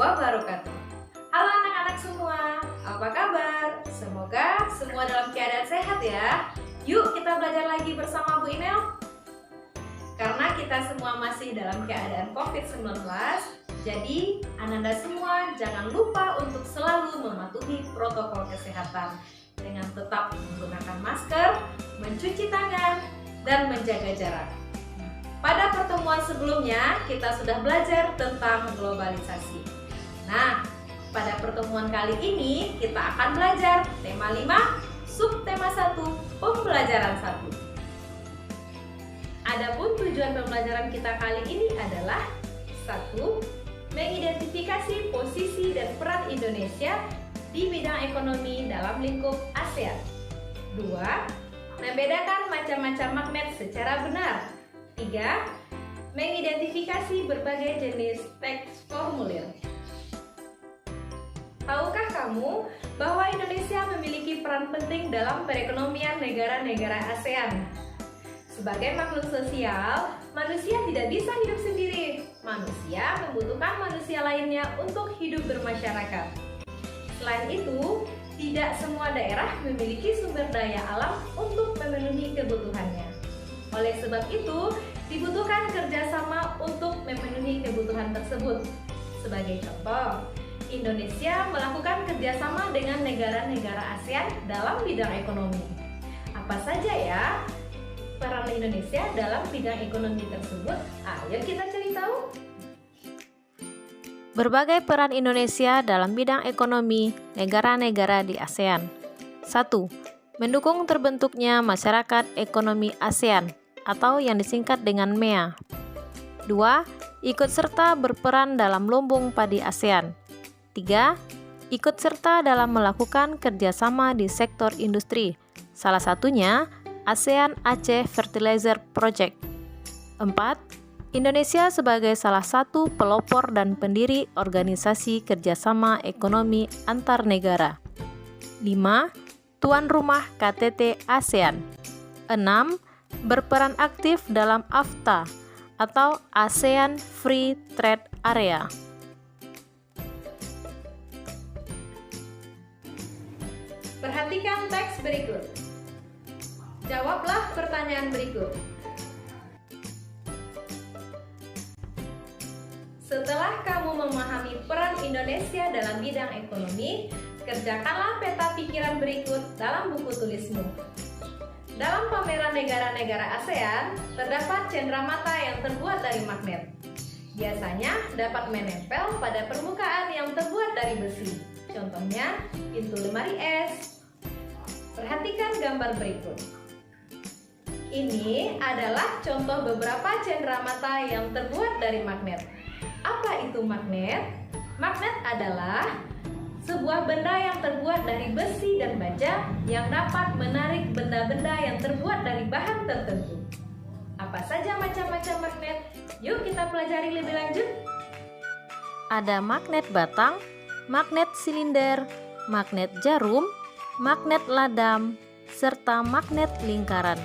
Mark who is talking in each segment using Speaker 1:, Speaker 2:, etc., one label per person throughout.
Speaker 1: wabarakatuh. Halo anak-anak semua, apa kabar? Semoga semua dalam keadaan sehat ya. Yuk kita belajar lagi bersama Bu Inel. Karena kita semua masih dalam keadaan COVID-19, jadi Ananda semua jangan lupa untuk selalu mematuhi protokol kesehatan dengan tetap menggunakan masker, mencuci tangan, dan menjaga jarak. Pada pertemuan sebelumnya, kita sudah belajar tentang globalisasi. Nah, pada pertemuan kali ini, kita akan belajar tema 5, subtema 1, pembelajaran 1. Adapun tujuan pembelajaran kita kali ini adalah 1. Mengidentifikasi posisi dan peran Indonesia di bidang ekonomi dalam lingkup ASEAN. 2. Membedakan macam-macam magnet secara benar. 3. Mengidentifikasi berbagai jenis teks formulir. Tahukah kamu bahwa Indonesia memiliki peran penting dalam perekonomian negara-negara ASEAN? Sebagai makhluk sosial, manusia tidak bisa hidup sendiri. Manusia membutuhkan manusia lainnya untuk hidup bermasyarakat. Selain itu, tidak semua daerah memiliki sumber daya alam untuk memenuhi kebutuhannya. Oleh sebab itu, dibutuhkan kerjasama untuk memenuhi kebutuhan tersebut. Sebagai contoh, Indonesia melakukan kerjasama dengan negara-negara ASEAN dalam bidang ekonomi. Apa saja ya peran Indonesia dalam bidang ekonomi tersebut? Ayo kita cari tahu.
Speaker 2: Berbagai peran Indonesia dalam bidang ekonomi negara-negara di ASEAN. 1. Mendukung terbentuknya Masyarakat Ekonomi ASEAN atau yang disingkat dengan MEA. 2. Ikut serta berperan dalam lumbung padi ASEAN. 3. Ikut serta dalam melakukan kerjasama di sektor industri, salah satunya ASEAN Aceh Fertilizer Project. 4. Indonesia sebagai salah satu pelopor dan pendiri Organisasi Kerjasama Ekonomi Antar Negara. 5. Tuan rumah KTT ASEAN. 6. Berperan aktif dalam AFTA atau ASEAN Free Trade Area.
Speaker 1: Perhatikan teks berikut. Jawablah pertanyaan berikut. Setelah kamu memahami peran Indonesia dalam bidang ekonomi, kerjakanlah peta pikiran berikut dalam buku tulismu. Dalam pameran negara-negara ASEAN, terdapat cenderamata yang terbuat dari magnet. Biasanya dapat menempel pada permukaan yang terbuat dari besi. Contohnya, pintu lemari es. Perhatikan gambar berikut. Ini adalah contoh beberapa cenderamata yang terbuat dari magnet. Apa itu magnet? Magnet adalah sebuah benda yang terbuat dari besi dan baja yang dapat menarik benda-benda yang terbuat dari bahan tertentu. Apa saja macam-macam magnet? Yuk kita pelajari lebih lanjut.
Speaker 2: Ada magnet batang, magnet silinder, magnet jarum, magnet ladam, serta magnet lingkaran.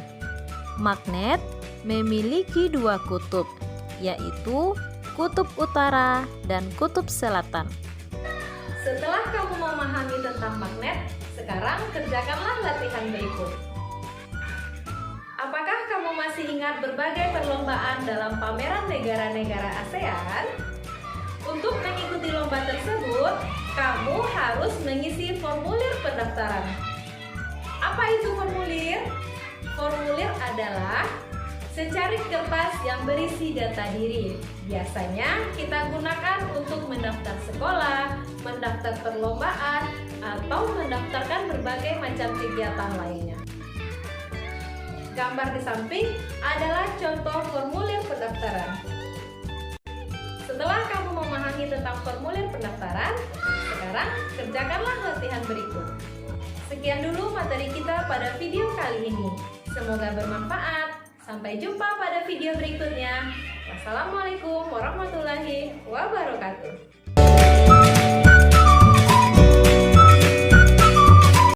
Speaker 2: Magnet memiliki dua kutub, yaitu kutub utara dan kutub selatan.
Speaker 1: Setelah kamu memahami tentang magnet, sekarang kerjakanlah latihan berikut. Apakah kamu masih ingat berbagai perlombaan dalam pameran negara-negara ASEAN? Untuk mengikuti lomba tersebut, kamu harus mengisi formulir pendaftaran. Apa itu formulir? Formulir adalah secarik kertas yang berisi data diri. Biasanya kita gunakan untuk mendaftar sekolah, mendaftar perlombaan, atau mendaftarkan berbagai macam kegiatan lainnya. Gambar di samping adalah contoh formulir pendaftaran. Setelah kamu memahami tentang formulir pendaftaran, sekarang kerjakanlah latihan berikut. Sekian dulu materi kita pada video kali ini. Semoga bermanfaat. Sampai jumpa pada video berikutnya. Wassalamualaikum warahmatullahi wabarakatuh.